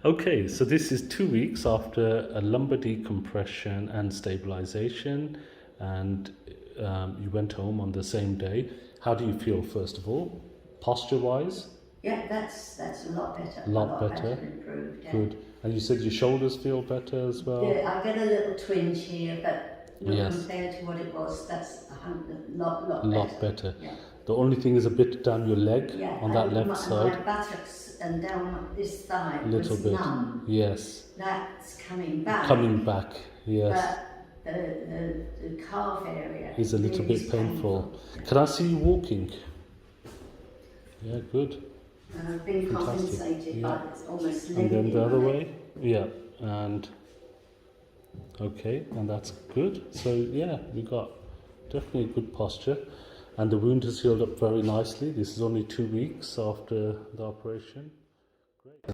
Okay, so this is 2 weeks after a lumbar decompression and stabilization, and you went home on the same day. How do you feel, first of all, posture-wise? Yeah, that's a lot better. A lot better. Improved. Yeah. Good. And you said your shoulders feel better as well? Yeah, I get a little twinge here, but Yes. compared to what it was, that's a lot better. Lot better. Yeah. The only thing is a bit down your leg, Yeah, on that left side. My buttocks and down this thigh Little was bit. numb. Yes. That's coming back. Coming back, yes. But the calf area Is a little really bit painful. Can I see you walking? Yeah, good. And I've been Fantastic. compensated Yeah. by almost And then limping the other on it. way? Yeah, and okay, and that's good. So yeah, we got definitely a good posture, and the wound has healed up very nicely. This is only 2 weeks after the operation. Great.